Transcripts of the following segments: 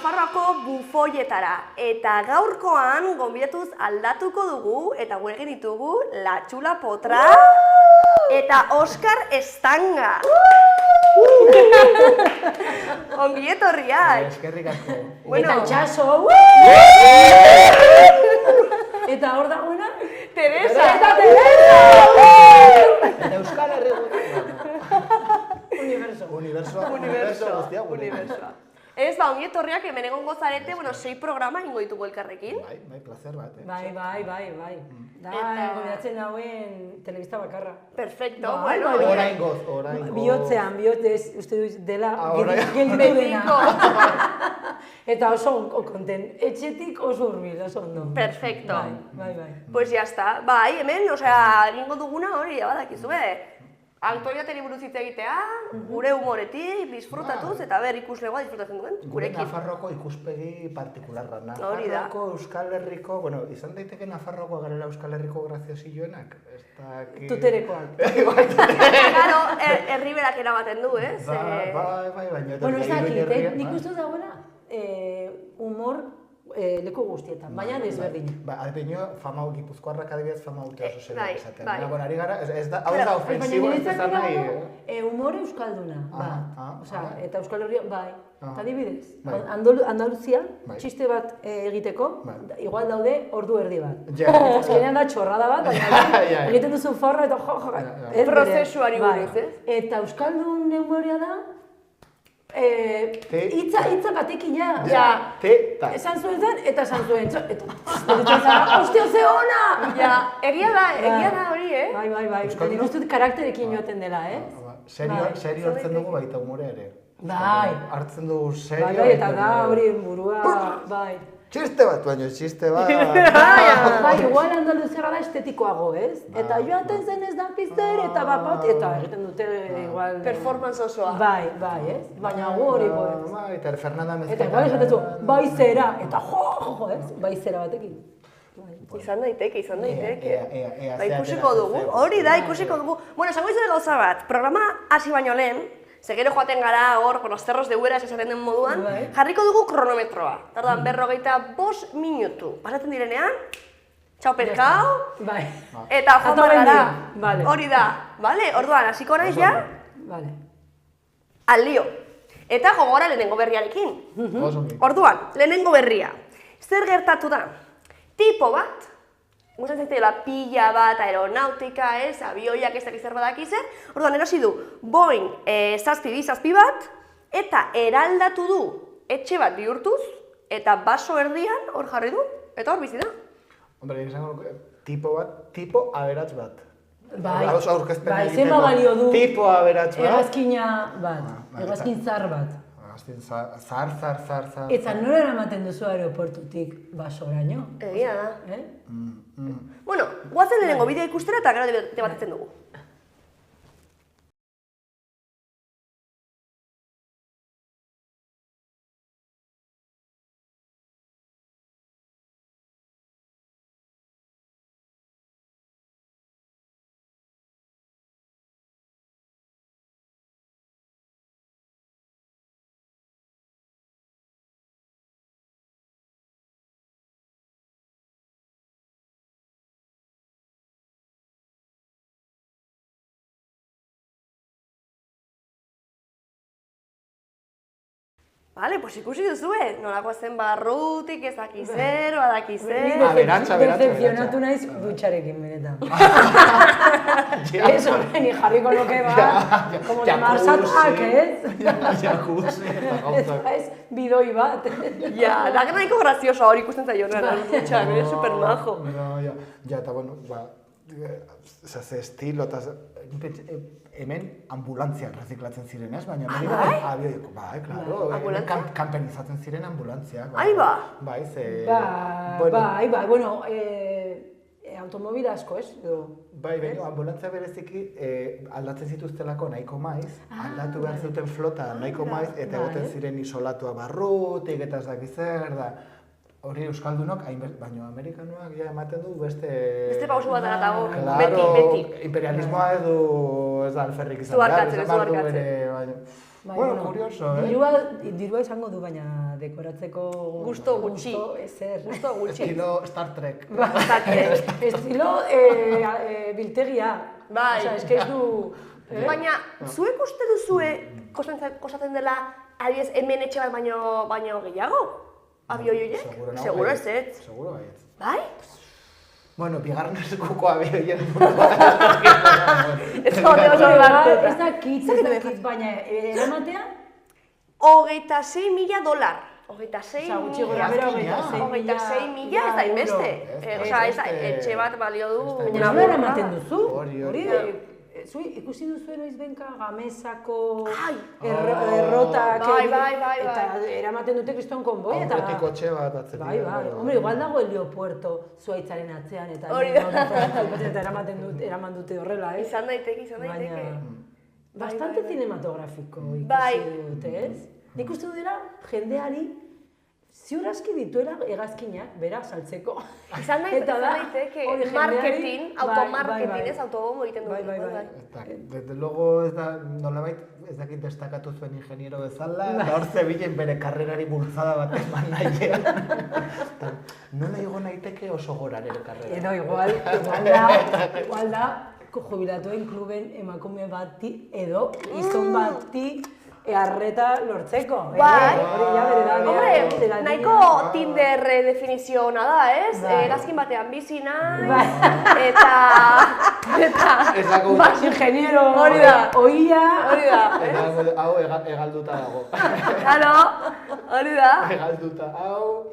Nafarroako bufoietara. Eta gaurkoan gonbidatuz aldatuko dugu eta gurekin ditugu La Txula Potra eta Oskar Estanga. Ongi etorriak. Eskerrik asko. Eta Itxaso. Eta hor dagoena? Teresa! Eta Teresa! Eta Euskal Herri Universo. Universo guztia gure. Ez, ongi etorriak hemen egongo zarete, 6 programa ingo ditugu elkarrekin. Bai, placer bat, Bai. Da, gobidatzen dauen telebista bakarra. Perfecto, Bai, bueno. bai. Oraingoz. Bihotzean, bihotzez, uste duz dela, Orain. gelditu dena. Betiko. Eta oso konten, etxetik oso hurbil, oso ondo. Perfecto. Bai. Pues ya está. Bai, hemen, egingo duguna hori, badakizue. Aktualitateri buruz hitz egitea, gure humoretik, disfrutatuz, eta ikuslegoa disfrutatzen duen, Gure gurekin. Nafarroko ikuspegi partikularra. Hori da. Nafarroko, Euskal Herriko, izan daiteke Nafarroko garela Euskal Herriko graziosilloenak? Tuterekoak. Claro, herriberak eramaten du, ez? Bai, baina... Bueno, ez dakit, nik uste dagoela humor leku guztietan, baina desberdina. Alpeño, famau, Gipuzkoarrak adibidez famau oso zela esaten. Bai. Baina, ari gara, hau ez da ofensibo ez esan nahi. Humor euskalduna, eta Euskal Herria, bai. Eta adibidez, Andaluzian, txiste bat egiteko, igual daude ordu erdi bat. Azkenean da txorrada bat, egiten duzu forra eta jo. Prozesuari buruz, ez? Eta euskaldun humorea da, hitza batekina. Esan zuen zen, eta esan zuen. Eta ostia, ze ona! Egia da hori, eh? Bai. Nik uste dut karakterekin joaten dela, ez? Serio hartzen dugu baita humorea ere. Bai. Hartzen dugu serio. Bai, eta da hori burua, bai. Txiste bat, txiste bat. Bai, igual Andaluziara da estetikoago, ez? Eta joaten zen ez da pizter, eta eta egiten dute igual... Performance osoa. Bai, ez? Baina hori, ez? Bai, eta Fernanda Mezquita. Eta igual esaten zu, bai zera, eta jo, ez? Bai zera batekin. Izan daiteke. Ea, Ikusiko dugu, hori da, ikusiko dugu. Bueno, esango izan gauza bat, programa hasi baino lehen, gero joaten gara hor, cerros de Ueras esaten den moduan, jarriko dugu kronometroa. Tardan 45 minutu. Pasatzen direnean, txau pescao, eta joan gara. Hori da, orduan, hasiko naiz ja, al lío. Eta gogora lehenengo berriarekin. Orduan, lehenengo berria. Zer gertatu da? Tipo bat, gustatzen zaitela pila bat, aeronautika, abioiak ez dakiz zer badaki zer, orduan erosi du Boeing 737 bat, eta eraldatu du etxe bat bihurtuz, eta baso erdian hor jarri du, eta hor bizi da. Hombre, izango tipo aberats bat. Bai, zenba balio du tipo aberats bat. Hegazkina bat, hegazkin zar bat. Zar. Eta nola eramaten duzu aeroportutik basoraino? Egia da. Bueno, guazen lehenengo bideo ikustera eta gero debatetzen dugu. Vale, pues ikusi duzue, nolako zen barrutik ezaki zer, badaki zer... Aberatsa. Decepcionatu naiz dutxarekin benetan. Ez horreni jarriko nuke bat, como de marsatak, ez? Jacuzzi, eta ez bidoi bat. Ja, da nahiko grazioso hori ikusten zaionean, dutxak, ere supermajo. Ja, eta bueno, ze estilo, eta hemen ambulantziak reziklatzen ziren, ez? Baina abioiko, bai, klaro, kampenizatzen ziren ambulantziak. Ai, ba? Bai, bueno, automobil asko, ez? Bai, baina ambulantzia bereziki aldatzen zituztelako nahiko maiz, aldatu behar zuten flota nahiko maiz, eta egoten ziren isolatua barrutik, eta ez dakiz zer, da... Hori euskaldunok, baina amerikanoak ja ematen du beste... Beste pausu bat anatago, beti. beti. Imperialismoa edo ez da alferrik izan behar. Zuarkatzen. Bueno, kurioso, Dirua izango du, baina dekoratzeko... Gusto gutxi. Ezer. Gusto gutxi. Estilo Star Trek. Estilo biltegia. Bai. Osa, eske ez du... Baina, zuek uste duzue kostatzen dela adibidez hemen etxe bat baino gehiago? Abioioiek? Seguro ez ez. Seguro ez. Bai? Bueno, bigarren eskuko abioien Ez gaude oso hartuta. Ez dakit, baina eramatea? $26.000. 26 gutxi gora bera 26.000 ez da inbeste. Osa, etxe bat balio du... Baina nola eramaten duzu? Hori. Ikusi duzu noiz benka gamesako errotak eta eramaten dute kriston konboi eta... Aurretiko etxe bat atzeko. Bai, hombre, igual dago heliopuerto zuaitzaren atzean eta eraman dute horrela, ez? Izan daiteke. Bastante cinematografiko ikusi dute, ez? Nik uste dira jendeari ziur aski dituela hegazkinak, bera, saltzeko. Izan daiteke, marketing, automarketing, ez autobombo egiten dugu. Desde luego, nolabait, ez dakit destakatu zuen ingeniero bezala, eta hor zebilen bere karrerari bultzada bat eman nahien. Nola igo naiteke oso gora nire karrera. Edo igual da, jubilatuen kluben emakume bati, edo gizon bati, arreta lortzeko. Bai, hombre, nahiko Tinder definizio ona da, ez? Hegazkin batean bizi nahi, eta... Ingeniero, oia... Hau egalduta dago. Claro, hori da. Egalduta, hau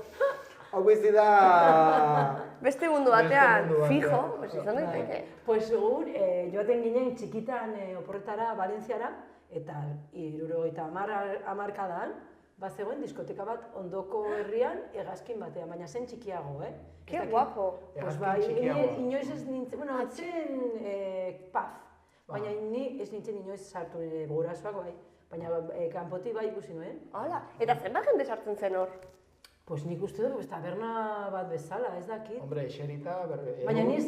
bizi da... Beste mundu batean, fijo, izan daiteke. Pues segur, joaten ginen txikitan oporretara, Valentziara, eta 70 hamarkadan, bazegoen diskoteka bat ondoko herrian hegazkin batean, baina zen txikiago, Ke guapo! Pues bai, inoiz ez nintzen, bueno, atzen paf, baina ni ez nintzen inoiz sartu nire gurasoak, bai, baina kanpotik bai ikusi nuen. Hala, eta zenbat jende sartzen zen hor? Pues nik uste dut, taberna bat bezala, ez dakit. Hombre, eserita... Baina ni ez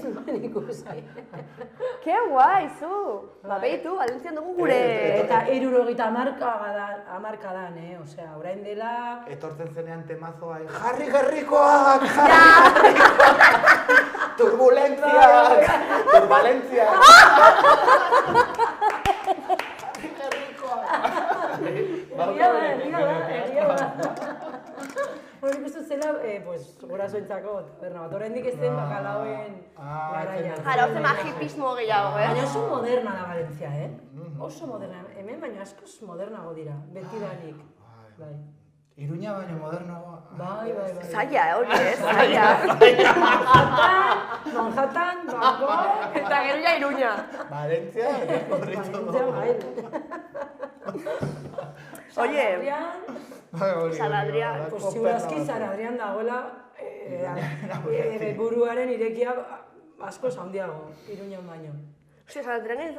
duen ikusi. Ke guai, zu! Ba, behitu, Valentzian dugu gure... Eta 70 hamarkadan, osea, orain dela... Etortzen zenean temazoa, jarri gerrikoak! Turbulentziak! Turbulentziak! Egia da. Hori ikustu zela, gurasoentzako taberna bat. Oraindik ez zen bakalaoen garaia. Jara, hor zema hipismo gehiago, Baina oso moderna da Valentzia, Oso moderna. Hemen baina askoz modernago dira, betidanik. Bai. Iruña baino modernagoa. Bai. Zaila, hori ez, zaila. Manhattan, Bangkok... Eta gero ja Iruña. Valentzia, Valentzia, bai. Oye, San Adrián, pues ziurazki San Adrián dagoela buruaren irekia asko handiago, Iruñan baino. San Adrián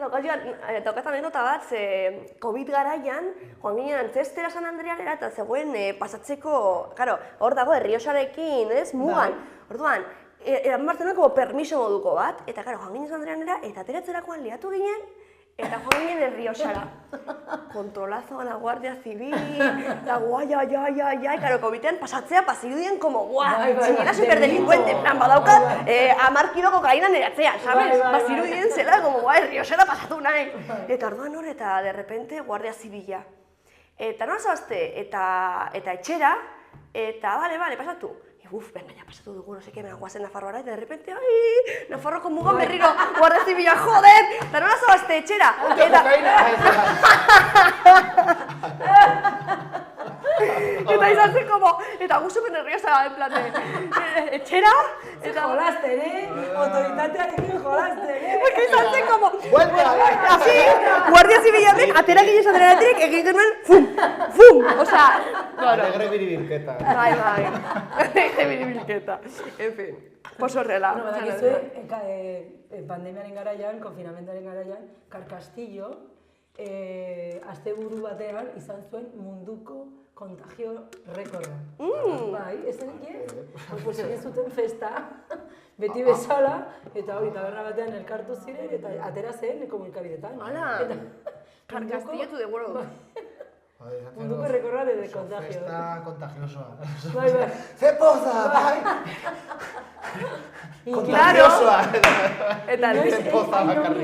daukat anekdota bat, ze COVID garaian, joan ginen antzestera San Adrianera eta zegoen pasatzeko, hor dago Errioxarekin, ez, mugan. Orduan, eran bartzen como permiso moduko bat, eta joan ginen San Adrianera eta ateratzerakoan liatu ginen, eta joan ginen Errioxara. Kontrolazo a la Guardia Civil, eta guai, COVID-ean pasatzea pasirudien como, txinera superdelincuente, en plan, badaukat, 10 kilo kokaina neratzean, sabes? Pasirudien zela, como, Errioxara pasatu nahi. Eta orduan hor, eta de repente, Guardia Civila. Eta nola zabazte, eta etxera, eta bale, pasatu. Venga, ya pasatu dugu, no sé qué, guazen Nafarroara, eta de repente, Nafarroko mugan berriro, Guardia Zibila, joder! Eta nola zabazte etxera, eta izan zen como, eta gu super nerviosa, en plan de, etxera, eta... Jolasten, autoritatearekin jolasten, Porque izan zen como, así, Guardia Zibilatik, atera ginen ateratik, egin genuen, fum, osea... Alegre biribilketa. Bai, biribilketa, en fin, pues horrela. Bueno, badakizue, pandemiaren garaian, konfinamentuaren garaian, Karkastillo, asteburu batean izan zuen munduko kontagio rekorda. Bai, ez zen pues egin zuten festa, beti bezala, eta hori taberna batean elkartu ziren, eta atera zen komunikabidetan. Hala, Karkastillo to the world. Munduko rekorrade de contagio. Festa contagiosoa. Bai. Ze poza, bai! Contagiosoa! Eta Inoiz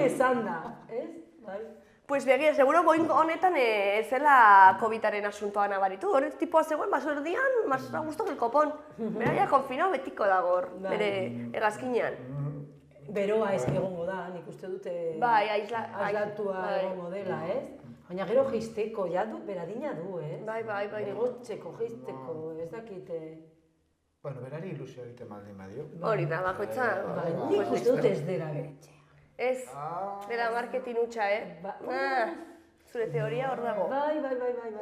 esan da, ez? Bai. Pues begia, seguro boing honetan ez zela COVID-aren asuntoa nabaritu. Hori tipoa zegoen, basordian, más a gusto que el copón. Beraia konfinao betiko dago, bere hegazkinean. Beroa ez egongo da, nik uste dute aislatua egongo dela, ez? Baina gero geisteko, ja du, beradina du, ez? Bai. Negotzeko, geisteko, ez dakite... Bueno, berari ilusio egiten baldin badio. Hori da, bakoitza. Nik uste dut ez dela beretxe. Ez, dela marketing hutsa, zure teoria hor dago. Bai.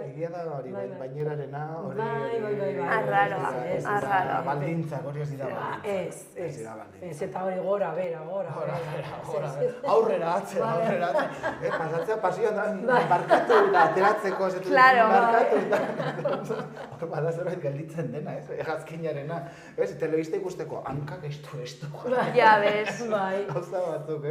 Egia da hori, bainerarena, hori... Bai. Arraroa. Baldintzak, hori ez dira baldintzak. Ez, eta hori gora, bera. Aurrera atzera. Pasatzea pasioan da, barkatu da, ateratzeko, barkatu da. Bada zerbait gelditzen dena, ez, egazkinarena. Ez, telebista ikusteko, hankak estu. Ja, bez. Bai. Gauza batzuk,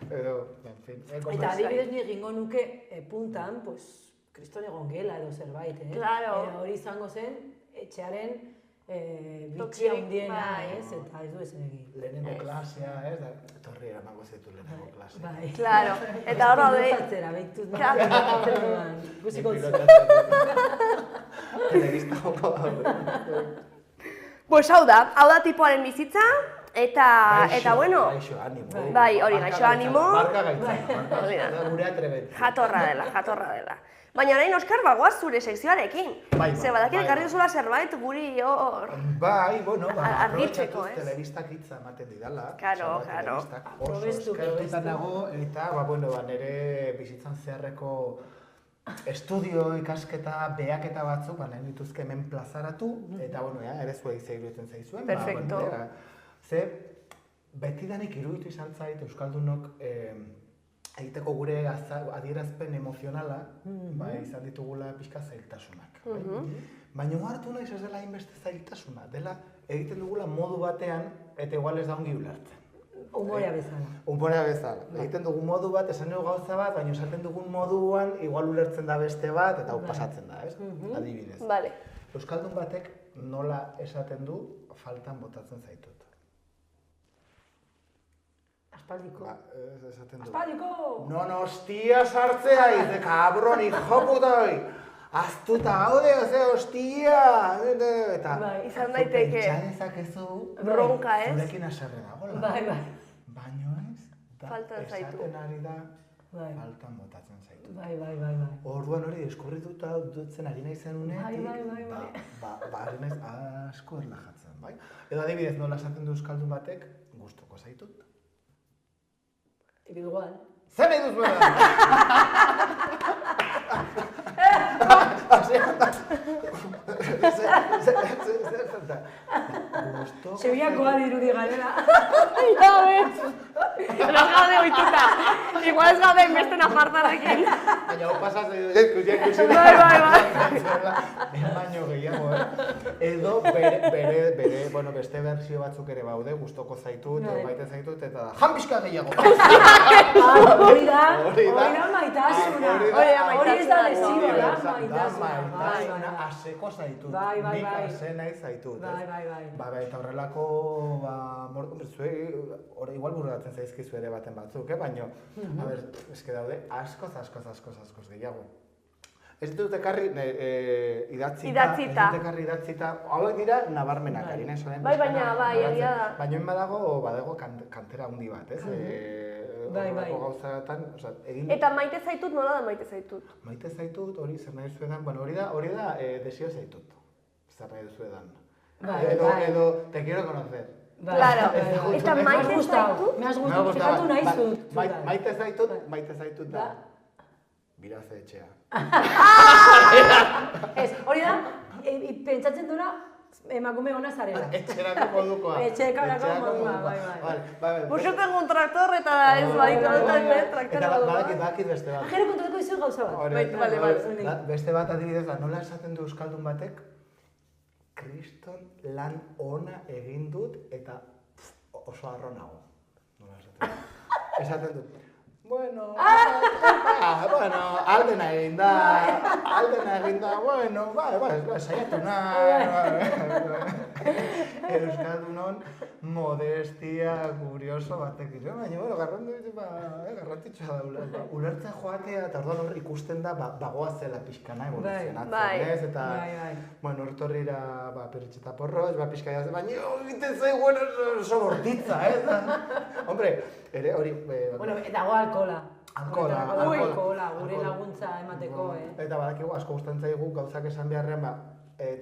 edo, en fin. Eta adibidez ni egingo nuke puntan, pues, kriston egon gela edo zerbait, Claro. Hori izango zen, etxearen bitxia hundiena, ez? Eta ez du ezen egin. Lehenengo klasea, ez da, etorri eramango zaitu lehenengo klasea. Bai. Claro, eta hor daude... Pilotatzera, behitut. Guziko Telebista joko daude. Pues hau da tipoaren bizitza, eta bueno... Gaixo animo. Bai, hori, gaixo animo. Marka gaitza, gure atrebet. Jatorra dela. Baina orain, Oskar, bagoaz zure sekzioarekin. Ze badakit ekarri duzula zerbait guri hor... Bai, bueno, argitzeko, ez? Telebistak hitza ematen didala. Claro. Oso eskertuta nago, eta, nire bizitzan zeharreko estudio, ikasketa, behaketa batzuk, nahi dituzke hemen plazaratu, eta, ere zuei zeiruetzen zaizuen. Perfecto. Ze, betidanik iruditu izan zait Euskaldunok egiteko gure adierazpen emozionala, izan ditugula pixka zailtasunak. Baina hartu nahiz ez dela hainbeste zailtasuna, dela egiten dugula modu batean, eta igual ez da ongi ulertzen. Humorea bezala. Egiten dugun modu bat, esan dugu gauza bat, baina esaten dugun moduan, igual ulertzen da beste bat, eta hau pasatzen da, ez? Adibidez. Euskaldun batek nola esaten du, faltan botatzen zaitut. Aspaldiko. Aspaldiko! Non hostia sartzea, de cabron, hijo putoi! Aztuta gaude, hostia! Eta... Izan daiteke... Pentsadezakezu... Bronka, ez? Zurekin aserre dagoela. Bai. Baino ez? Faltan zaitu. Esaten ari da, faltan botatzen zaitu. Bai. Orduan hori, deskubrituta dutzen ari naizen unetik... Bai. Ari naiz asko erlajatzen, bai? Edo adibidez, nola esaten du euskaldun batek, gustuko zaitut. Igual. Zer nahi duz bera? Sebiakoa dirudi garela. Ja, bez! Ez gaude oituta. Igual ez gaude beste nafartarrekin. Baina hau pasatzen dut, ikusi. Baino gehiago, Edo bere, beste berzio batzuk ere baude, gustoko zaitut, edo maite zaitut, eta da, janbizka gehiago. Hori da maitasuna. Hori ez da lezioa, da maitasuna. Aseko zaitut, nik ase nahi zaitut. Bai. Eta horrelako, zuei, igual bururatzen zaizkizu ere baten batzuk, baina, eske daude, askoz gehiago. Ez dut ekarri idatzita, hauek dira nabarmenak, harina esan. Bai, egia da. Baina badago kantera handi bat, ez? Gauzatan, eta maite zaitut, nola da maite zaitut? Maite zaitut, hori zer nahi duzuedan, hori da desio zaitut, zer nahi duzuedan. Edo, te quiero conocer. Claro, eta maite zaitut? Me has gustado, fijatu nahi zut. Maite zaitut da. Biraze etxea. Ez, hori da, pentsatzen dura, emakume hona zarela. Etxerako modukoa. Etxerako modukoa, bai. Burxoten un traktor eta ez baditu traktora modukoa. Badakit beste bat. Jero kontatuko izu gauza bat. Beste bat adibidez da, nola esaten du euskaldun batek, kriston lan ona egin dut eta oso harro nago. Nola esaten du. Bueno, bueno, aldena egin da, bueno, saiatu Euskaldunon modestia kurioso batekin, baina, bueno, garrantzitsua da, ulertzen joatea, eta orduan hor ikusten da, bagoazela pixkana evoluzionatzen, ez? Eta, bueno, hortorrira, Pirritxeta Porros, pixka jazte, baina, egiten zaigu, oso bortitza, ez? Hombre, ere, hori... Bueno, dago alkohola. Alkohola, gure laguntza emateko, Eta badakigu, asko gustatzen zaigu gauzak esan beharrean,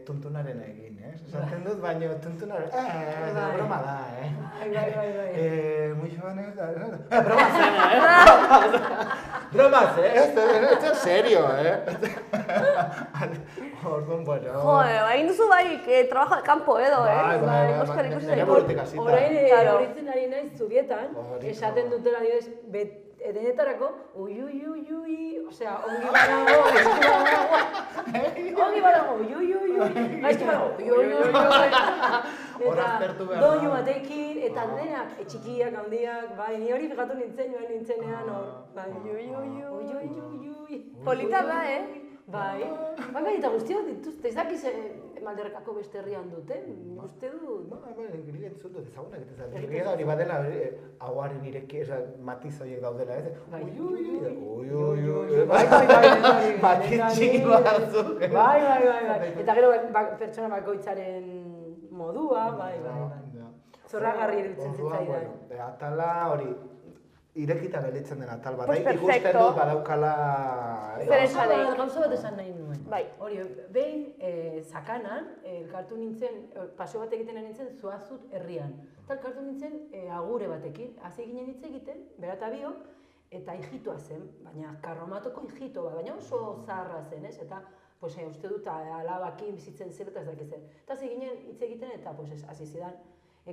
tuntunaren egin, esaten dut, baina tuntunaren, broma da, Muy jóvenes, broma zen, broma zen, esto es serio, Orduan, bueno... Joder, egin duzu trabajo de campo edo, Oskar ikusi zaigu. Orain, horitzen ari naiz zubietan, esaten dutela didez, denetarako, ui, osea, ongi badago, eta doinu batekin, eta denak, txikiak, handiak, ni hori fijatu nintzenean, Polita da, Baina eta guztio dituzte, ez dakiz Malderrekako beste herrian duten, uste dut? Nik entzun dut ezagunak, eta hori badela, hauaren ireki, matiz horiek daudela, ez? Ui, matiz txiki batzuk. Bai. Eta gero pertsona bakoitzaren modua, bai. Zorragarri iruditzen zitzaidan. Atala hori, irekita gelditzen den atal bat, ikusten dut badaukala... Gauza bat esan nahi nuen. Hori, behin Zakanan, elkartu nintzen, paseo bat egiten nintzen Zuazut herrian. Eta elkartu nintzen agure batekin, hasi ginen hitz egiten, bera eta biok, eta hijitoa zen, baina karromatoko hijito bat, baina oso zaharra zen, ez? Eta uste dut alabakin bizitzen zer eta ez dakitzen. Eta hasi ginen hitz egiten eta hasi zidan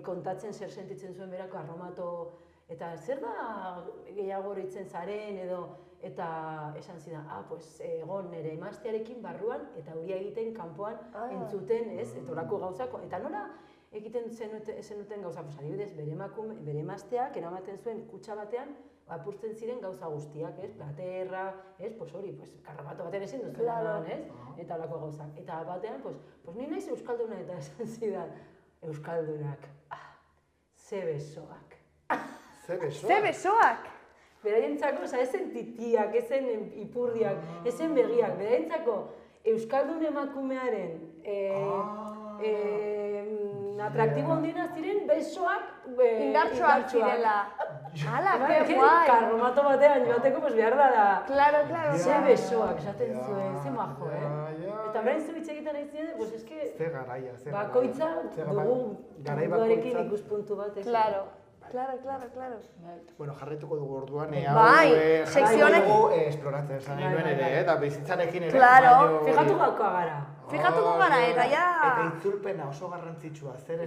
kontatzen zer sentitzen zuen berako karromato. Eta zer da gehiago horitzen zaren edo, eta esan zidan, egon nire emaztearekin barruan eta hori egiten kanpoan entzuten, ez, eta horako gauzako. Eta nola egiten zenuten gauza, adibidez, bere emazteak eramaten zuen kutxa batean, apurtzen ziren gauza guztiak, ez, platerra, ez, hori, karromato batean ezin duzu eman, ez, eta horako gauzak. Eta batean, ni naiz euskalduna eta esan zidan, euskaldunak, ze besoak. Ze besoak? Beraientzako, ezen titiak, ezen ipurdiak, ezen begiak, beraientzako euskaldun emakumearen atraktibo handiena ziren besoak indartsuak zirela. Hala, que guai! Karromato batean joateko behar da. Claro. Ze besoak, esaten zuen, ze majo, Eta berain zubitze egiten nahi ziren, eske... Ze garaia, bakoitza dugu munduarekin ikuspuntu bat. Claro. Bueno, jarraituko dugu orduan, sekzionek esploratzen esan nuen ere, eta bizitzarekin ere. Claro, fijatuko gara. Eta ya... Eta itzulpena oso garrantzitsua, zer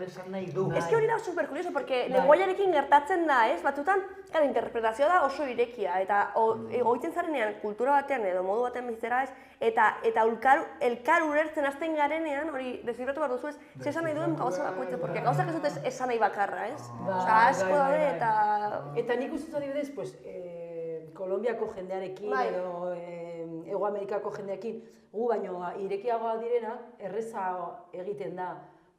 esan nahi du. Ez que hori da super curioso, porque lenguaiarekin gertatzen da, ez? Batzutan, interpretazioa da oso irekia, eta egoitzen zarenean kultura batean edo modu batean bizitzera, ez? Eta elkar urertzen hasten garenean, hori deskribatu behar duzu ez, zer esan nahi duen gauza bakoitzen, porque gauzak ez dut esan nahi bakarra, ez? Asko daude eta... Eta nik uste adibidez, Kolombiako jendearekin edo Hego Amerikako jendearekin, gu baino irekiagoa direnak, erreza egiten da,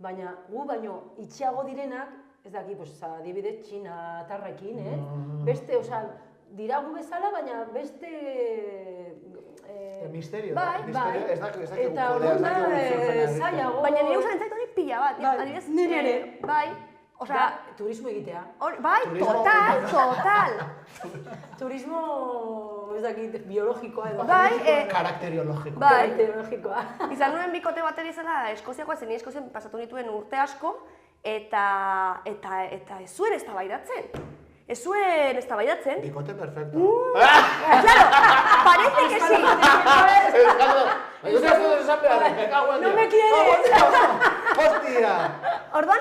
baina gu baino itxiago direnak, ez daki, adibidez, txinatarrekin, beste, dira gu bezala, baina beste... Misterio, ez daki zailago... Baina nire usan entzaitu hori pila bat, adibidez... Nire, bai. Turismo egitea. Bai, total! Turismo, ez dakit, biologikoa edo. Bai, karakteriologikoa. Izan nuen bikote bateri zela Eskoziakoa, zen Eskozian pasatu nituen urte asko, eta ez zuen eztabaidatzen. Ez zuen eztabaidatzen. Bikote perfecto. Claro, parece que sí. No me quieres. Hostia. Orduan,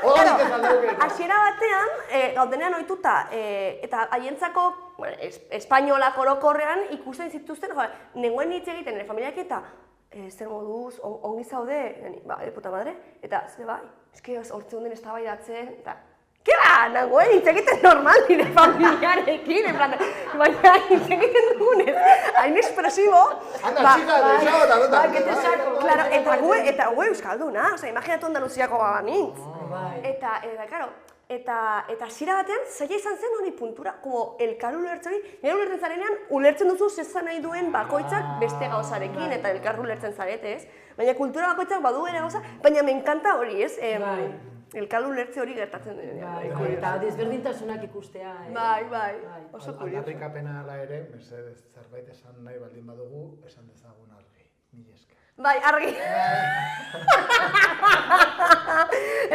hasiera batean, gaudenean ohituta, eta haientzako, espainolak orokorrean ikusten zituzten, nengoen hitz egiten, nire familiak eta, zer moduz, ongi zaude, ba, puta madre, eta, ze bai, eske hortzen den eztabaidatzen, eta Keba, nagoen hitz egiten normal nire familiarekin, baina hitz egiten dugunez, hain espresibo. Anda, txika, deixao, Claro, eta gu euskalduna, oza, imaginatu Andaluziako banintz. Eta, claro, eta zira batean, zaila izan zen hori puntura, como elkar ulertzen hori, nire ulertzen zarenean, ulertzen duzu zezan nahi duen bakoitzak beste gauzarekin, eta elkar ulertzen zarete, ez? Baina kultura bakoitzak badu ere gauza, baina menkanta hori, ez? Elkar ulertze hori gertatzen denean. Eta desberdintasunak ikustea. Bai, oso kurioso. Aldarrikapena ala ere, Mercedes, zerbait esan nahi baldin badugu, esan dezagun argi. Mila esker. Bai, argi.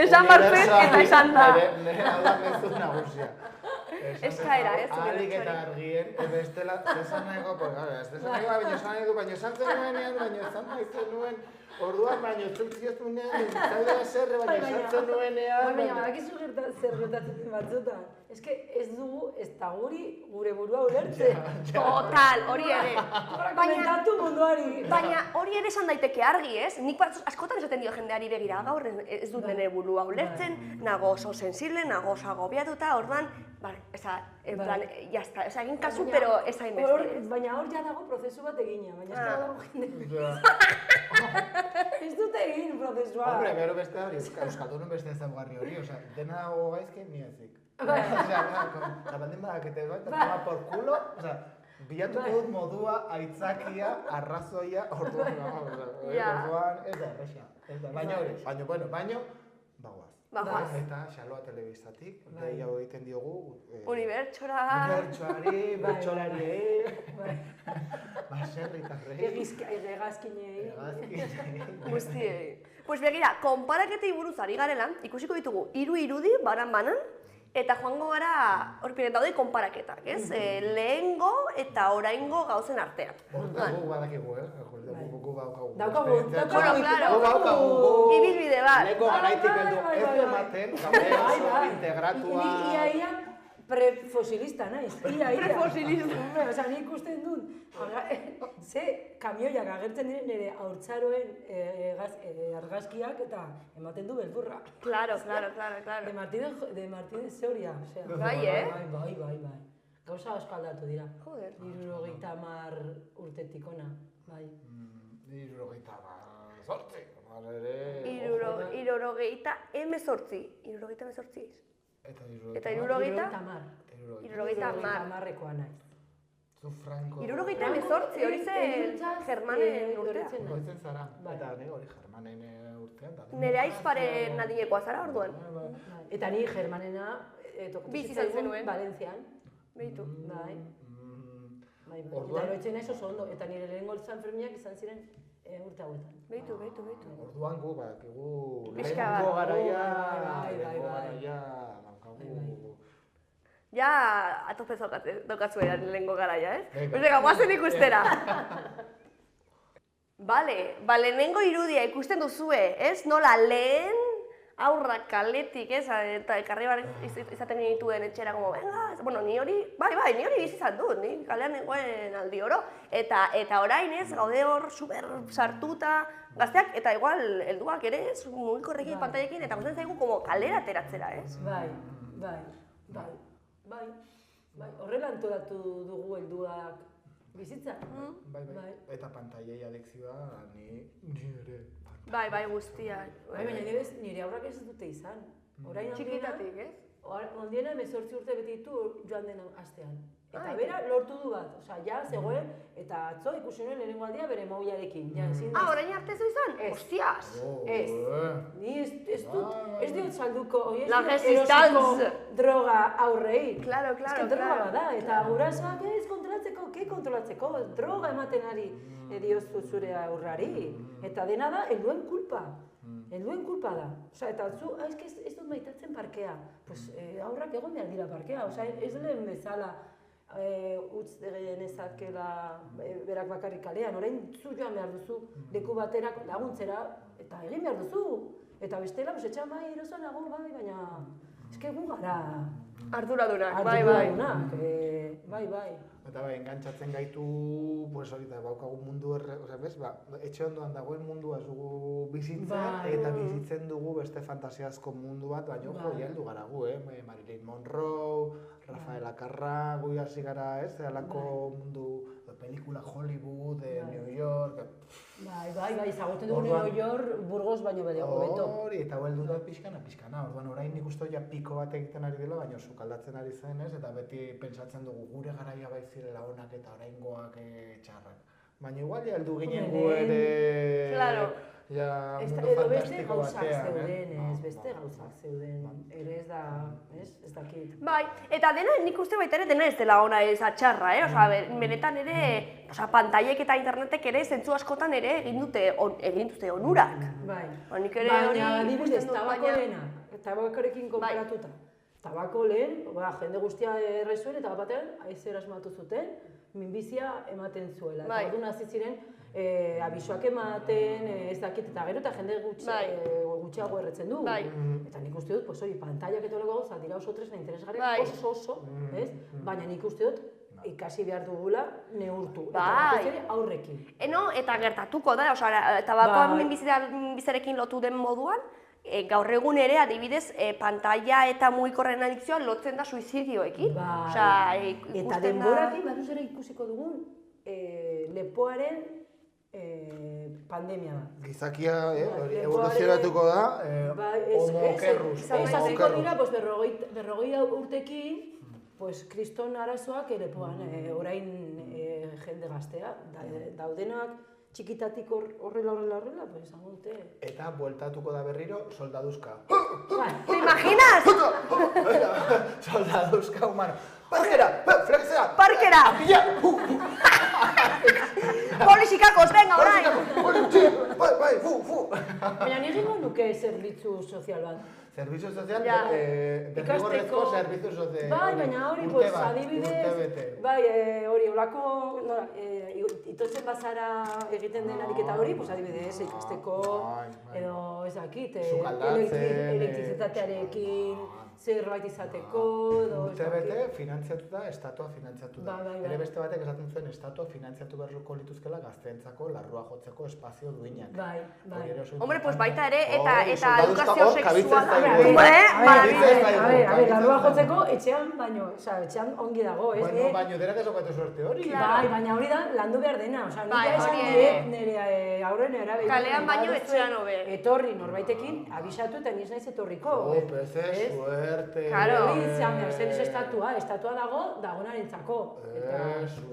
Esan barpen eta esan da. Nire aldamezu nagusia. Eskaera, ez? Ahalik eta argien, bestela, esan nahiko, baina esan zenuenean, baina esan maizen nuen, orduan baino zutzioztunean, zaude zerre, baina esan nuenean. Baina, badakizu zer gertatzen batzutan. Ez que ez dugu, ez da gure burua ulertzen. Total, hori ere. Komentatu munduari. Baina hori ere esan daiteke argi, ez? Nik askotan esaten dio jendeari begira, gaur ez dut nire burua ulertzen, nago oso sensible, nago oso agobiatuta, orduan, en plan, jazta, egin kasu, pero ez hain beste. Baina hor ja dago prozesu bat egina, baina ez dago jende. Ez dut egin prozesua. Hombre, gero beste hori, euskaldunun beste ezaguarri hori, dena dago gaizki, ni ezik. Baldin badakete doa, eta toma por culo, bilatuko dut modua, aitzakia, arrazoia, orduan, ez da erresa. Baina, bagoaz. Eta xaloa telebistatik, deia egiten diogu... Unibertsora... Unibertsoari, bertsolariei... Baserritarrei... Egazkinei... Guztiei. Pues begira, konparaketei buruz ari garela, ikusiko ditugu 3 irudi banan-banan, eta joango gara, horpiret daude, konparaketak, ez? Lehengo eta oraingo gauzen artean. Guk badakigu, Daukagu, ibilbide bat. Leko garaitik heldu, ez du ematen, gabe oso integratua... Ia prefosilista naiz, ia. Prefosilista. Osa, nik ikusten dut, ze kamioiak agertzen diren nire haurtzaroen argazkiak eta ematen du beldurra. Claro. De Martínez Soria, osea. Bai. Gauza asko aldatu dira. Joder. 70 urtetik ona, bai. 78. Irurogeita emezortzi. Eta irurogeita marrekoa naiz. Zu franko... Irurogeita emezortzi, hori zen Germanen urtean. Goitzen zara, eta hori Germanen urtean. Nire aizparen adinekoa zara orduan. Eta ni Germanena bizi izan zenuen. Valentzian. Behitu. Bai. Eta eroitzen naiz oso ondo, eta nire lehenengo Sanferminak izan ziren urte hauetan. Behitu. Orduan gu, lehenengo garaia, Ja, atopez daukatzu eran lehenengo garaia, ez? Venga, guazen ikustera. Bale, lehenengo irudia ikusten duzue, ez? Nola lehen aurrak kaletik, ez? Eta ekarri izaten genituen etxera, como, venga, bueno, ni hori bizi izan dut, ni kalean nengoen aldi oro. Eta orain, ez, gaude hor super sartuta gazteak, eta igual, helduak ere, ez, mugikorrekin, pantailekin, eta gustatzen zaigu como kalera ateratzera, ez? Bai. Horrela antolatu dugu helduak bizitza. Bai. Eta pantailei adikzioa, ni ere. Bai, guztiak. Baina nire aurrak ez dute izan. Txikitatik, ez? Ondiena 18 urte beti ditu joan den astean. Eta bera lortu du bat, ja, zegoen, eta atzo ikusi nuen lehenengo aldia bere mauiarekin. Orain arte zu izan? Hostias! Ez. Ni ez diot salduko, La resistanz! Droga aurrei. Claro. Droga bada, eta gurasoak ez kontrolatzeko, droga ematen ari diozu zure aurrari. Eta dena da, helduen kulpa. Helduen kulpa da. Eta zu, ez dut maitatzen parkea. Aurrak egon behar dira parkea, ez lehen bezala utz genezakela berak bakarrik kalean. Orain zu joan behar duzu leku baterak laguntzera eta egin behar duzu. Eta bestela, etxan bai, erosoan nago, baina gu gara arduradunak, bai. bai. Eta bai, engantzatzen gaitu, pues hori da, baukagun mundu etxe ondoan dagoen mundua ez dugu bizitzen, eta bizitzen dugu beste fantasiazko mundu bat, baina jo, heldu gara gu, Marilyn Monroe, Rafael Acarra, gui hasi gara, ez, alako mundu, pelikula Hollywood, New York... Bai, zagoten dugu New York, Burgos baino beto. Hori, eta heldu da pixkana, orduan orain nik uste ja piko bat egiten ari dela, baina sukaldatzen ari zen, ez, eta beti pentsatzen dugu gure garaia bai zirela onak eta oraingoak txarrak. Baina igual ja heldu ginen gu ere... Ja, mundu fantastiko batean, beste gauzak zeuden, ere ez da, ez dakit. Bai, eta dena, nik uste baita ere dena ez dela ona ez atxarra, Osa, benetan ere, pantaiek eta internetek ere, zentzu askotan ere, egin dute onurak. Bai, baina, adibidez, tabako lehena, tabakorekin konparatuta. Tabako lehen, jende guztia errezuen eta batean, aizera asmatu zuten, minbizia ematen zuela. Eta orduan hasi ziren, abisoak ematen, ez dakit, eta gero eta jende gutxiago erretzen du. Eta nik uste dut, hori, pantaiak eta oleko gauza, dira oso tresna interesgarriak oso, baina nik uste dut, ikasi behar dugula neurtu. Eta batez ere aurrekin. Eta gertatuko da, tabakoa minbiziarekin lotu den moduan, gaur egun ere, adibidez, pantaila eta mugikorren adikzioa lotzen da suizidioekin. Eta denborakin, batuz ere ikusiko dugun, lepoaren pandemia bat. Gizakia, evoluzionatuko da, homo okerruz. Izaziko dira, berrogei urtekin, kriston arazoak lepoan, orain jende gaztea, daudenak, txikitatik horrela, izango dute. Eta bueltatuko da berriro soldaduzka. ¿Te imaginas? Soldaduzka humano. Parkera, flexea. Parkera. Apilla. Polizikakos, venga, orain. Bai, fu. Baina nire nuke zerbitzu sozial bat. Zerbitzu sozial, derrigorrezko zerbitzu sozial. Bai, baina hori, adibidez, bai, hori, olako, itotzen bazara egiten den ariketa hori, adibidez, ikasteko, edo ez dakit, elektrizitatearekin, zerbait izateko, edo ez dakit. Urtebete finantziatuta, estatua finantziatu da. Ere beste batek esaten zuen estatua finantziatu beharko lituzkela gazteentzako larrua jotzeko espazio duinak. Bai. Hombre, pues baita ere, eta edukazio sexuala. Larrua jotzeko etxean baino, etxean ongi dago, ez? Baino denak ezokatu suerte hori. Bai, baina hori da landu behar dena. Nik esan nire aurren erabe. Kalean baino etxean hobe. Etorri norbaitekin, abisatu eta niz naiz etorriko. Peze, suerte. Hori izan behar, zen ez estatua dagonarentzako.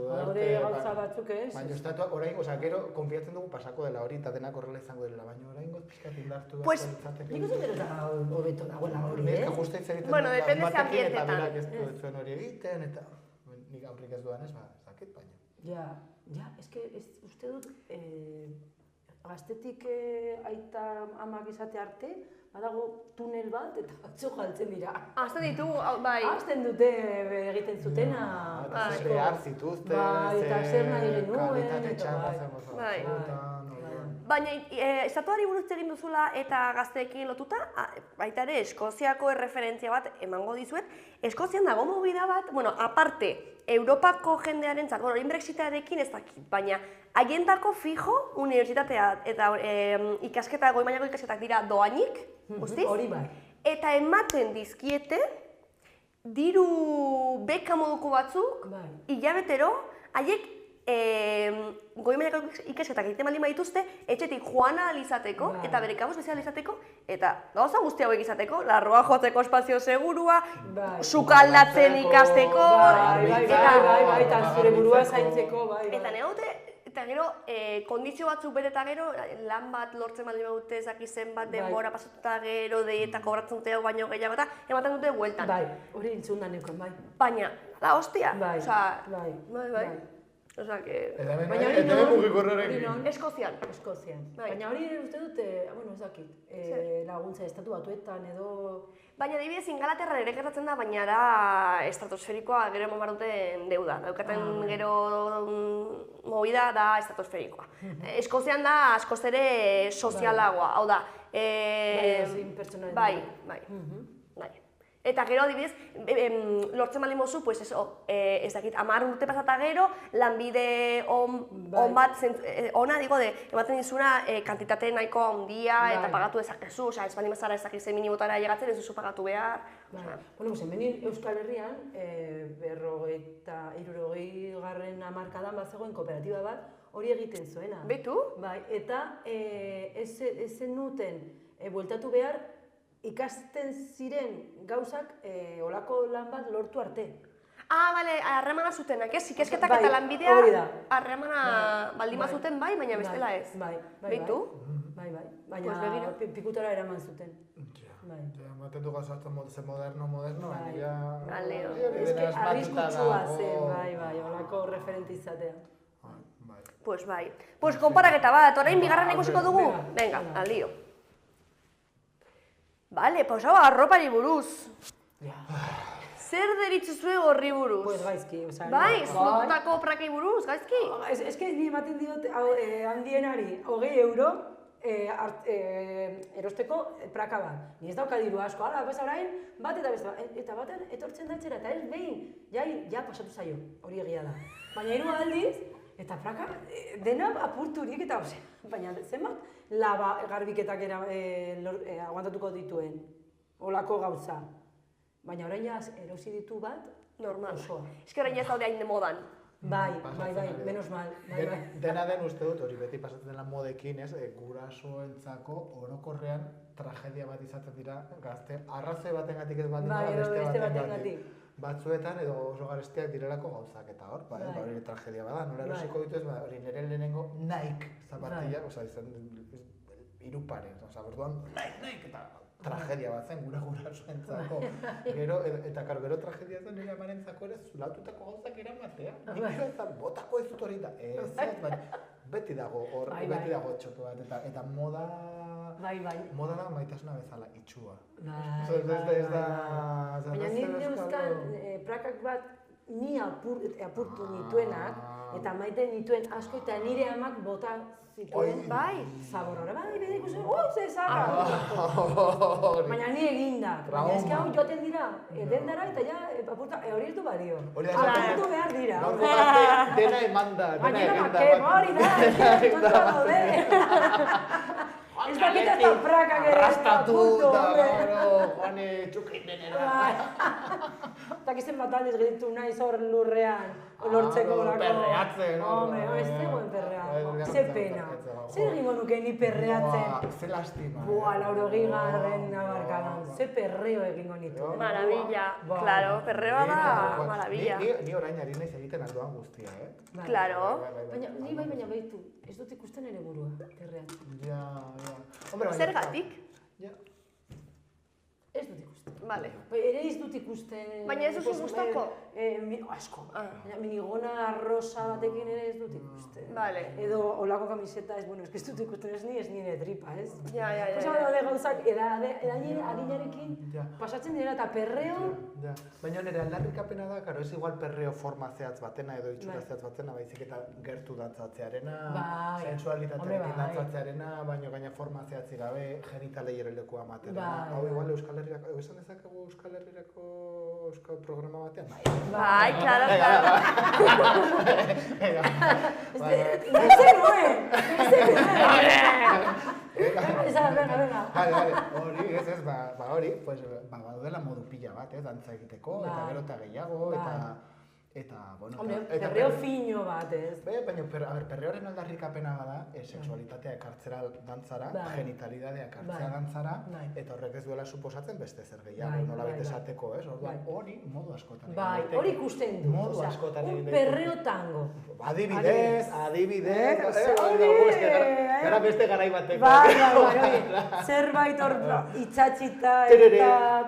Daude gauza batzuk ez. Baina estatua, orain, gero, konfiatzen dugu pasako dela hori eta denak horrela izango dela, baina orain pixkat indartu behar litzateke. Nik uste dut hobeto dagoela hori, Neka justa hitz egiten bueno, depende ze ambientetan. Eta berak ez zuen hori egiten, eta nik aurrik ez duan ez dakit baina. Ja, uste dut, gaztetik aita amak izate arte, badago tunel bat eta batzuk galtzen dira. Azten ditugu, bai. Azten dute egiten zutena. Eta zer behar zituzten, zer nahi genuen. Kalitate txarra zen. Baina, estatuari buruz egin duzula eta gazteekin lotuta, baita ere, Eskoziako erreferentzia bat emango dizuet. Eskozian dago movida bat, aparte, Europako jendearen zako, hori Brexitarekin ez dakit, baina haiendako fijo, unibertsitatea eta ikasketa, goi mailako ikasketak dira doainik, guztiz? Hori bai. Eta ematen dizkiete, diru beka moduko batzuk, hilabetero, haiek goi mailako ikasketak egiten baldin badituzte, etxetik joan ahal izateko, eta bere kabuz bezala izateko, eta gauza guzti hauek izateko, larrua jotzeko espazio segurua, sukaldatzen ikasteko, eta zure burua zaintzeko, eta nire haute, eta gero, kondizio batzuk bete eta gero, lan bat lortzen baldin badute ezaki zen bat denbora pasatuta gero, eta kobratzen dute baino gehiago eta ematen dute bueltan. Bai, hori entzundan neukan, bai. Baina, la hostia, bai. Osa, que... Baina hori non? Eskozian. Baina hori uste dut, ez dakit, laguntza estatu batuetan edo... Baina adibidez, Ingalaterra ere gertatzen da, baina da estratosferikoa gero eman behar duten deuda. Daukaten gero movida da estratosferikoa. Eskozian da askoz ere sozialagoa, hau da... Bai, bai. Eta gero, adibidez, lortzen baldin mozu, pues eso, ez dakit, 10 urte pasata gero, lanbide on bat, ona, digo, ematen dizuna, kantitate nahiko handia eta pagatu dezakezu, osea, ez baldin bazara ez dakit ze minimotara llegatzen, ez duzu pagatu behar. Bueno, hemen Euskal Herrian, 50-60 hamarkadan bat zegoen kooperatiba bat, hori egiten zuena. Betu? Bai, eta ez zenuten bueltatu behar, ikasten ziren gauzak olako lan bat lortu arte. Bale, harremana zutenak, ez? Ikesketak eta lanbidea harremana baldin bazuten bai, baina bestela ez. Bai. Beitu? Bai. Baina pikutara eraman zuten. Ja, ematen du gauzatzen zen moderno, baina Aleo. Ez que arriskutsua zen, bai, olako referente izatea. Pues bai. Pues konparaketa bat, orain bigarren ikusiko dugu? Venga, al lío. Vale, pues hau arropari buruz. Zer deritzuzue horri buruz? Pues gaizki, oza. Bai, zutako prakei buruz, gaizki? Ez que ni ematen diot handienari 20 euro erosteko praka bat. Ni ez dauka diru asko, ala, bez orain, bat eta beste bat. Eta baten etortzen da etxera, eta ez behin, ja pasatu zaio, hori egia da. Baina hiru aldiz, eta praka, dena apurturik eta ose. Baina zenbat laba garbiketak aguantatuko dituen, olako gauza. Baina orain erosi ditu bat, normal. Osoa. Ez que orain ez daude hain de modan. Bai, menos mal. Dena den uste dut, hori beti pasatzen dela modekin, gurasoentzako orokorrean tragedia bat izaten dira gazte. Arrazoi batengatik ez baldin da, beste batengatik. Batzuetan edo oso garestiak direlako gauzak eta hor, hori tragedia bada. Nola erosiko dituz, hori nire lehenengo Nike zapatilla, izan irupare, orduan Nike eta tragedia bat zen gure gurasoentzako. Eta gero tragedia zen nire amarentzako ere zulatutako gauzak eramatea. Nik eta botako ez dut hori da. Beti dago hor, beti dago txoto bat. Eta moda da maitasuna bezala itxua. Baina nire neuzkan prakak bat ni apurtu nituenak eta maite nituen asko eta nire amak bota zituen zaborrora. Bede ikusen, ze zarra! Baina ni egindak. Baina ez hau joaten dira, dendara eta ja apurta, hori ez du badio. Apurtu behar dira. Dena emanda, dena eginda. Hori da, tonta daude. Ez dakit eta prakak ere apurtu, Juane txukin denera. Eta gizten bat aldiz geditu naiz hor lurrean, lortzeko lako. Perreatzen. Hombre, ez zegoen perreatzen. Ze pena. Zer egingo nuke ni perreatzen? Ze lastima. 80. hamarkadan. Ze perreo egingo nitu. Maravilla, claro, perreoa da maravilla. Ni orain ari naiz egiten aldoan guztia, Claro. Baina behitu, ez dut ikusten ere burua, perreatzen. Zergatik? Ez dut ikusten. Vale. Ere ez dut ikusten... Baina ez duzu gustoko? Asko. Minigona rosa batekin ere ez dut ikusten. Vale. Edo olako kamiseta, ez dut ikusten ez nire tripa, ez? Ja. Osa daude gauzak, adinarekin pasatzen dira eta perreo... Baina nire aldarrikapena da, karo, ez igual perreo forma zehatz batena edo itxura zehatz batena, baizik eta gertu dantzatzearena, sensualitatearekin dantzatzearena, baina gaina forma zehatzi gabe, genitalei ere lekua matera. Hau igual Euskal Herriako, esan dezakegu Euskal Herriako programa batean? Bai, claro. Ese nuen! Venga. Hori, hori, badudela modu pila bat, dantza egiteko, eta gero eta gehiago, eta, bueno... Hombre, perreo fino bat, ez? Baina, perreoren aldarrikapena bada, sexualitatea ekartzera dantzara, genitalidadea ekartzera dantzara, eta horrek ez duela suposatzen beste zer gehiago, nola bete esateko, ez? Orduan, hori modu askotan egin daiteke. Bai, hori ikusten du, modu askotan egin un perreo tango. Adibidez, gara beste garai bateko. Bai, zerbait hor itxatxita eta...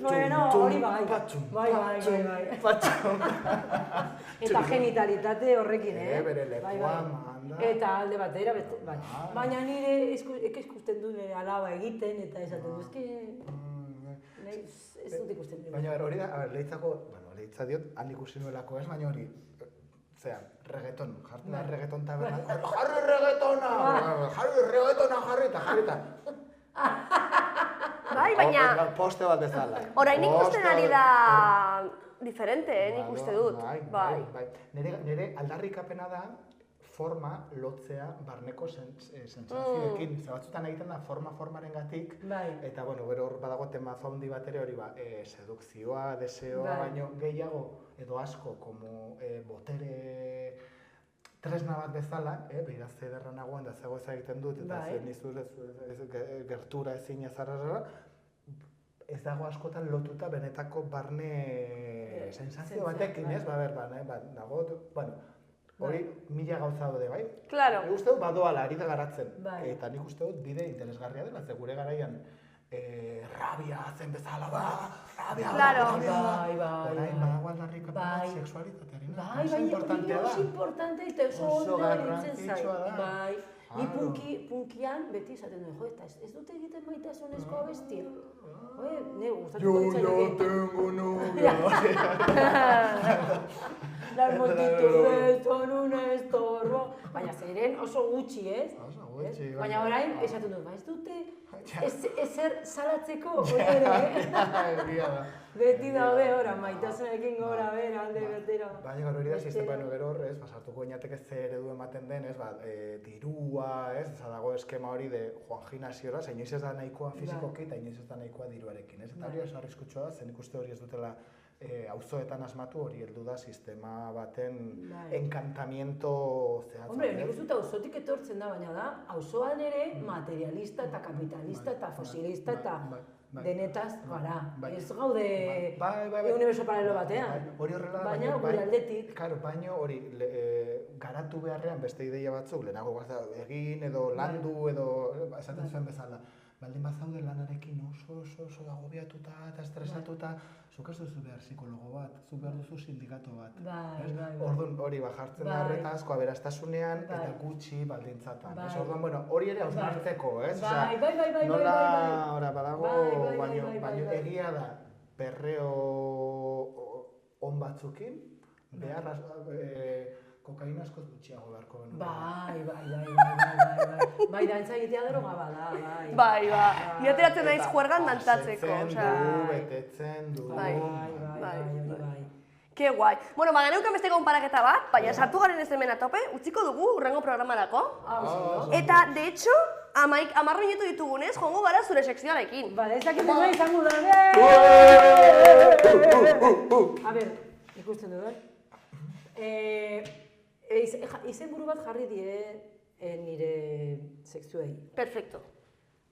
Bueno, hori bai. Eta genitalitate horrekin, Bere lekua, manda. Eta alde batera, bai. Baina nire ikusten du nire alaba egiten eta esaten du, ez dut ikusten du. Baina hori da, lehitza diot, han ikusi nuelako ez, baina hori, reggaeton, jartzen da reggaeton taberna, jarri reggaetona, jarri eta. Bai, baina... Poste bat bezala. Orain ikusten ari da... diferente, nik uste dut. Bai. Nire aldarrikapena da, forma lotzea barneko sentsazioekin. Batzutan egiten da formaren gatik, eta gero hor badago tema handi bat ere hori sedukzioa, deseoa, baino gehiago edo asko, como botere tresna bat bezala, behiraz ederra nagoen da zegoez egiten dut, eta zen nizuz gertura ezin ezarra, ez dago askotan lotuta benetako barne sentsazio batekin, ez? Nago, hori mila gauza daude, bai? Claro. Nik uste dut badoala, ari da garatzen. Eta nik uste dut bide interesgarria dela, ze gure garaian rabia zen bezala da, rabia. Orain badago aldarrikapen sexualitatearen. Baina oso importante eta oso ondo eritzen zait. Ni punkian beti esaten duen, ez dute egiten maitasunezko abestia. Gustatuko ditzailekin. Yo tengo novia. Las multitudes son un estorbo. Baina ziren oso gutxi, ez? Oso gutxi. Baina orain esaten duen, ez dute ezer salatzeko. Beti daude ora, maitasunekin gora bera, alde betera. Baina hori da sistema gero horrez, sartuko inateke ze eredu ematen den, dirua, ez? Dago eskema hori de joan gimnasiora, inoiz ez da nahikoa fizikoki eta inoiz ez da nahikoa diruarekin, ez? Eta hori oso arriskutsua da, zen ikuste hori ez dutela auzoetan asmatu hori heldu da sistema baten enkantamiento zehatza. Hombre, nik uste dut auzotik etortzen da, baina da, auzoan ere materialista eta kapitalista eta fosilista eta denetaz gara. Ez gaude uniberso paralelo batean, baina gure aldetik. Karo, baina hori garatu beharrean beste ideia batzuk, lehenago egin edo landu edo esaten zuen bezala. Baldin bazaude lanarekin oso agobiatuta eta estresatuta, zuk ez duzu behar psikologo bat, zuk behar duzu sindikato bat. Orduan hori jartzen da horreta asko aberastasunean eta gutxi baldintzatan. Orduan, hori ere hausnartzeko, ez? Nola badago, baina egia da perreo on batzukin, behar kokaina askoz gutxiago beharko genuen. Bai, dantza egitea droga bada, bai. Bai. Ni ateratzen naiz juergan dantzatzeko. Betetzen du. Bai. Ke guai. Bueno, geneukan beste konparaketa bat, baina sartu garen ez hemen atope, utziko dugu hurrengo programarako. Eta, de hecho, 10 minutu ditugunez, joango gara zure sekzioarekin. Bale, ez dakit dena izango da. A ber, ikusten du, izenburu bat jarri die nire sekzioei. Perfecto.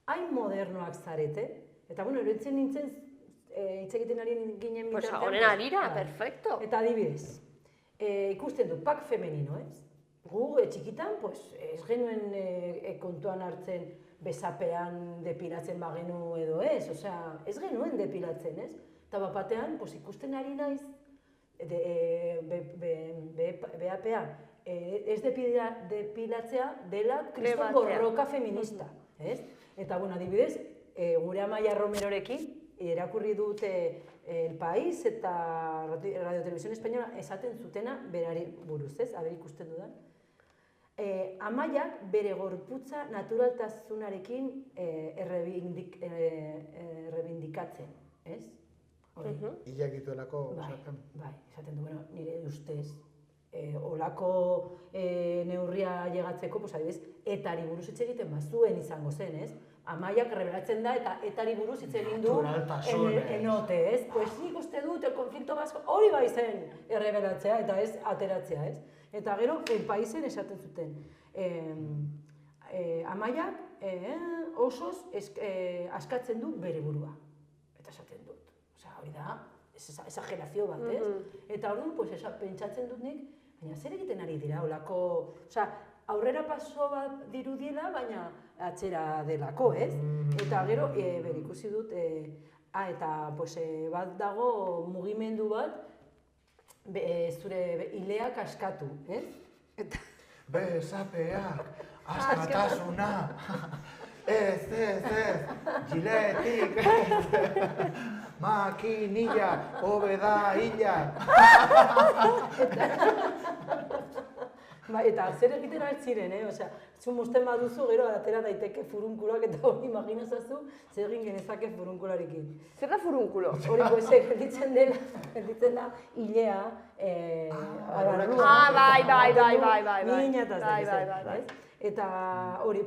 Hain modernoak zarete, eta eroitzen nintzen hitz egiten ari ginen bitartean. Pues honen arira, perfecto. Eta adibidez, ikusten du, pack femenino, ez? Gu txikitan, ez genuen kontuan hartzen besapean depilatzen bagenu edo ez, ez genuen depilatzen, ez? Eta bapatean, ikusten ari naiz, BAPA ez depilatzea dela kriston borroka feminista, ez? Eta, adibidez, gure Amaia Romerorekin irakurri dute El País eta Radio Televisión Española esaten zutena berari buruz, ez? Aber ikusten dudan. Amaiak bere gorputza naturaltasunarekin errebindikatzen, ez? Hilak dituelako esaten? Bai, esaten du, nire ustez, olako neurria llegatzeko, adibidez, etari buruz hitz egiten bazuen izango zen, ez? Amaiak revelatzen da eta etari buruz hitz egin du enote, ez? Nik uste dut, el konflikto basko hori bai zen errebelatzea eta ez ateratzea, ez? Eta gero, El Paisen esaten zuten, Amaiak osoz askatzen du bere burua, eta esaten dut. Hori da, exagerazio bat, ez? Eta orduan, pentsatzen dut nik, baina zer egiten ari dira, olako, aurrera paso bat dirudiela, baina atzera delako, ez? Eta gero, ikusi dut, eta bat dago mugimendu bat, zure ileak askatu, ez? Besapeak, askatasuna! Ez, giletik! Makinilla, hobeda hila! Eta zer egiten altziren, osea, zu mozten baduzu, gero atera daiteke furunkulak eta hori imaginazazu zer egin genezake furunkularekin. Zer da furunkulo? Hori, gelditzen da hilea, bai. Minataz, eta hori,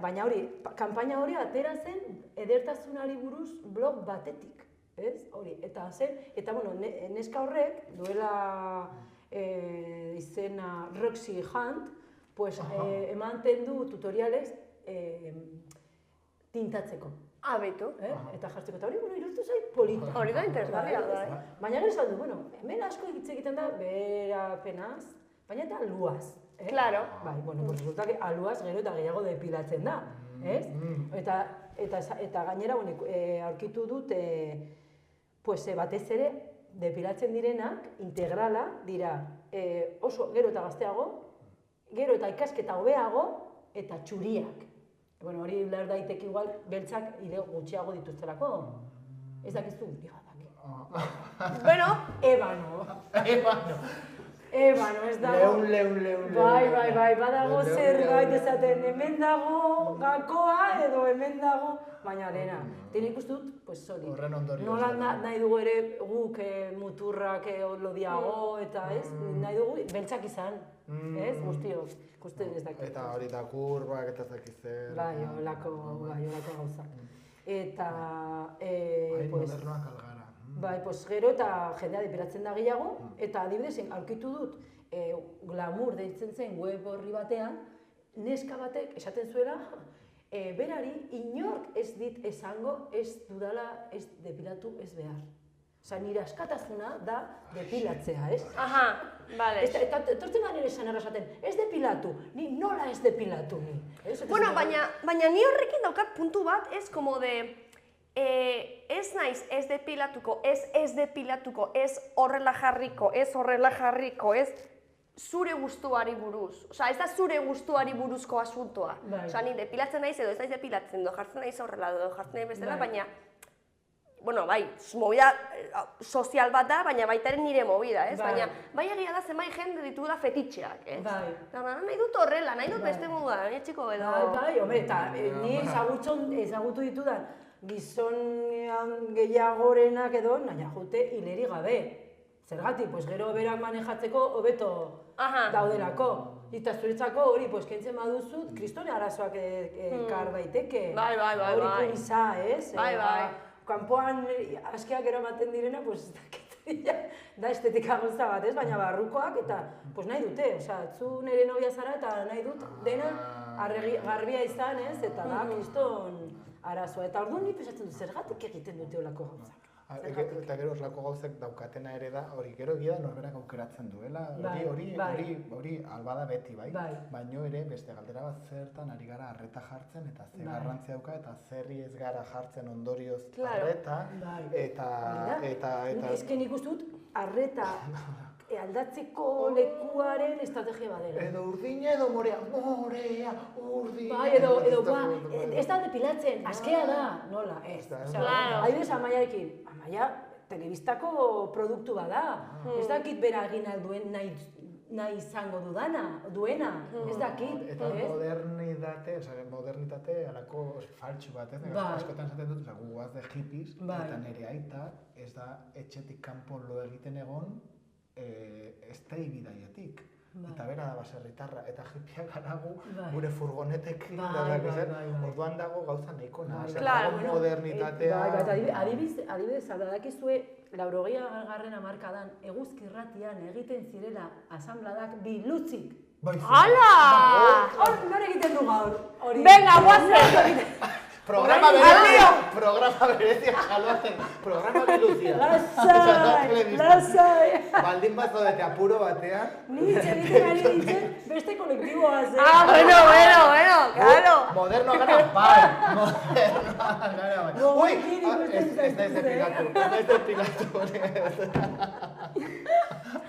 baina hori, kanpaina hori atera zen edertasunari buruz blog batetik, ez? Hori, eta neska horrek duela izena Roxy Hunt, ematen du tutoriales tintatzeko. Beto. Eta jartzeko, eta hori, iruditu zait polita. Hori da interesgarria da. Baina gero esan du, hemen asko egiten da berapenaz, baina eta luaz. Claro. Resulta que aluaz gero eta gehiago depilatzen da, ez? Eta gainera, aurkitu dut, batez ere, depilatzen direnak, integrala, dira oso gero eta gazteago, gero eta ikasketa hobeago, eta txuriak. Hori lehar daiteke igual, beltzak gutxiago dituztelako. Ez dakizu, Ebano, ez dago. Leun. Bai, badago zerbait esaten, hemen dago gakoa edo hemen dago, baina dena. Tien ikustut, hori. Horren ondorio. Nola nahi dugu ere guk muturrak lodiago eta ez, nahi dugu beltzak izan, ez, guztiok, ikusten ez dakit. Eta hori da kurbak eta zakizer. Bai, holako gauzak. Eta... modernoak algara. Bai, gero eta jendea depilatzen da gehiago, eta adibidez, aurkitu dut, glamour deitzen zen web horri batean, neska batek esaten zuela, berari inork ez dit esango ez dudala ez depilatu ez behar. Osa, nire askatasuna da depilatzea, ez? Aha, bale. Eta tortzen da nire esan errazaten, ez depilatu, ni nola ez depilatu ni. Bueno, baina ni horrekin daukat puntu bat, ez como de... ez naiz ez depilatuko, ez depilatuko, ez horrela jarriko, ez zure gustuari buruz. Osa, ez da zure gustuari buruzko asuntoa. Osa, ni depilatzen naiz edo ez naiz depilatzen, edo jartzen naiz horrela, edo jartzen naiz bestela, baina... Bueno, bai, movida sozial bat da, baina baitaren nire movida, ez? Baina, bai egia da zenbait jende ditugula fetitxeak, ez? Nahi dut horrela, nahi dut beste modua, txiko edo... Bai, hombre, eta ni ezagutu ditudan gizon gehiagorenak edo nahi jute hileri gabe. Zergatik, gero berak manejatzeko hobeto daudelako. Eta zuretzako hori, kentzen baduzut, kristone arazoak ekar daiteke. Bai. Hori kubiza, ez? Bai. Kanpoan askeak eramaten direna, da estetika gauza bat, ez? Baina barrukoak eta nahi dute. Zu nire nobia zara eta nahi dut dena garbia izan, ez? Eta da, kriston arazoa. Eta orduan ni pesatzen dut, zergatik egiten dute olako gauzak. Eta gero horrelako gauzak daukatena ere da, hori gero egia da norberak aukeratzen duela, hori albada beti, bai? Baino ere beste galdera bat zertan ari gara arreta jartzen eta ze garrantzia dauka eta zerri ez gara jartzen ondorioz arreta eta... Ezken ikustut, arreta aldatzeko lekuaren estrategia badela. Edo urdina edo morea, urdina... Bai, edo ez da depilatzen, askea da, nola, ez. Adibidez, Amaiarekin, Amaia telebistako produktu bada, ez dakit bera egin alduen nahi izango duena, ez dakit. Eta modernitate alako faltsu bat, ez? Askotan zaten dut, guaz de hippies, eta nire aita ez da etxetik kanpo lo egiten egon, ez da ibidaietik. Eta bera da baserritarra, eta hippiak garagu gure furgonetekin, orduan dago gauza nahiko nahi, modernitatea... Adibidez, badakizue, 80. hamarkadan eguzki irratian egiten zirela asambladak bilutzik. Hala! Hor, nore egiten du gaur, hori. Venga, guazen! Programa berezia jaloazen, programa biluzia. Lasai! Baldin bat zodete apuro batean. Ni egiten ari nintzen beste kolektiboa zen. Bueno, claro. Modernoa gara, bai. Modernoa gara, bai. Ui, ez depilatu.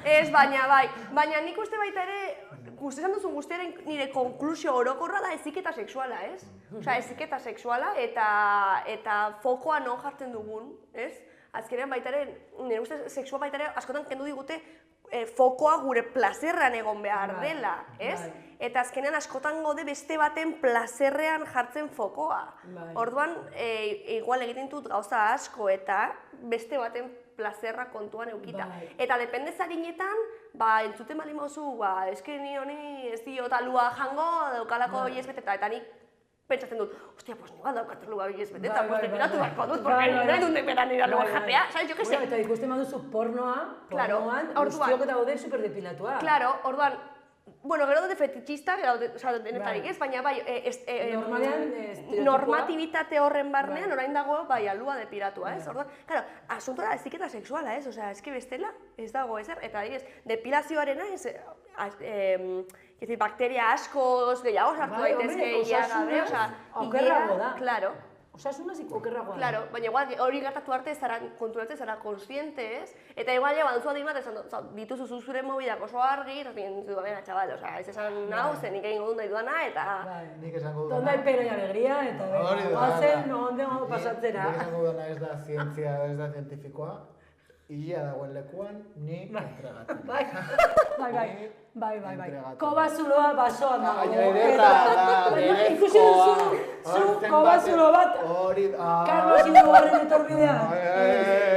Ez, baina nik uste baita ere, guztetan duzun guztiaren nire konklusio orokorra da heziketa sexuala, ez? Osea, heziketa sexuala eta fokoa non jartzen dugun, ez? azkenean baitaren, nire ustez, sexua baitaren askotan kendu digute fokoa gure plazerrean egon behar dela, ez? Eta azkenean askotan gaude beste baten plazerrean jartzen fokoa. Orduan, igual egiten dut gauza asko eta beste baten plazerra kontuan eukita. Eta depende zaginetan, entzuten bali mauzu, eske ni honi ez dio talua jango, daukalako hiez beteta, eta nik pentsatzen dut, ostia, pues igual daukat lua hiez beteta, pues depilatu barko dut, porque nahi dut deperan nire lua jatea, ¿sabes? Jo que sé. Eta ikusten baduzu pornoan, guztiok eta gaude superdepilatuak. Claro, orduan, bueno, gero dute fetitxistak, denetarik ez, baina bai, normatibitate horren barnean, orain dago, bai, alua depiratua, ez? Orduan, claro, asuntora eziketa sexuala, ez? Osea, eski bestela, ez dago ezer, eta adibidez, depilazioarena, bakteria askoz gehiago sartu daitezke ia gabe, osea, okerrago da. Claro. Osasunazik okerragoa da. Claro, baina igual hori gertatu arte konturatzen zara konsiente, ez? Eta igual baduzu adin bat, dituzu zure mobidak oso argi, eta ditu bena, txabal, osea, ez esan hau, zen nik egin godun nahi duana, eta... Nik esango dudana... Donde hay pena y alegría, eta bazen, onde pasatzera. Nik esango dudana ez da zientzia, ez da zientifikoa, ia dagoen lekuan, ni entregatzen. Bai. Kobazuloa basoan dago. Ederra da, ikusi duzu, zu kobazulo bat, Carlos Idobarren etorbidean.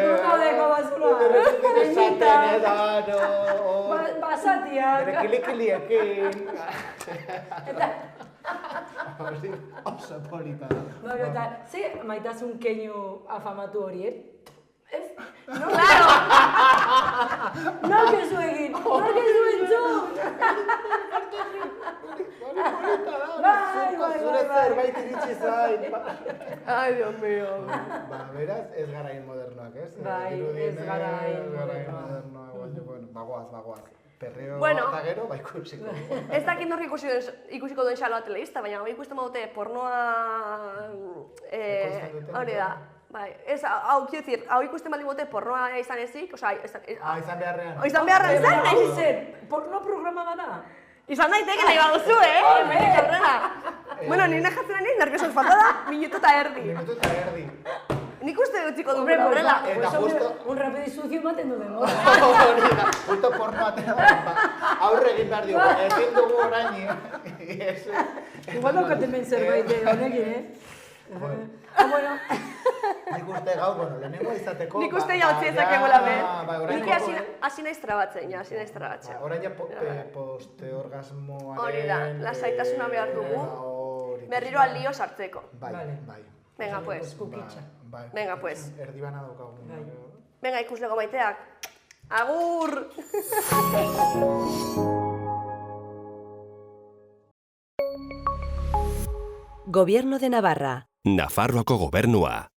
Nunaude kobazuloa. Basatiak. Bere kilikiliekin. Eta... Oso polita da. Eta, ze maitasun keinu afamatu horiek? Ez? Claro! Nork ez du egin! Nork ez du entzun! Zure zerbait iritsi zain. Ai, Dios mío. Beraz, ez garain modernoak, ez? Bai, ez garain modernoak. Bagoaz. Perreo eta gero, ikusiko. Ez dakit nork ikusiko duen xaloa telebista, baina ikusten badute pornoa... Hori da. Bai, ez, hau, quiero decir, hau ikusten baldin bote pornoa izan ezik, oza... Izan beharrean. Izan beharrean izan, nahi zen, porno programa bada. Izan daiteke nahi baduzu, Horrela. Bueno, nire jatzen nahi nerviosos falta da, minutu eta erdi. Nik uste utziko du horrela. Eta justo... Un rapido y sucio maten du denbora. Justo pornoa atera aurre egin behar dugu, ezin dugu orain. Igual daukaten ben zerbait honekin, Bueno. Nik uste gaur, lehenengo izateko... Nik uste jautzi ezakegula Nik hasi naiz trabatzen, Orain ja poste-orgasmoaren... Hori da, lasaitasuna behar dugu. Berriro aldio sartzeko. Bai. Venga, pues. Venga, pues. Erdibana daukagu. Venga, ikuslego maiteak. Agur! Gobierno de Navarra. Nafarroako gobernua.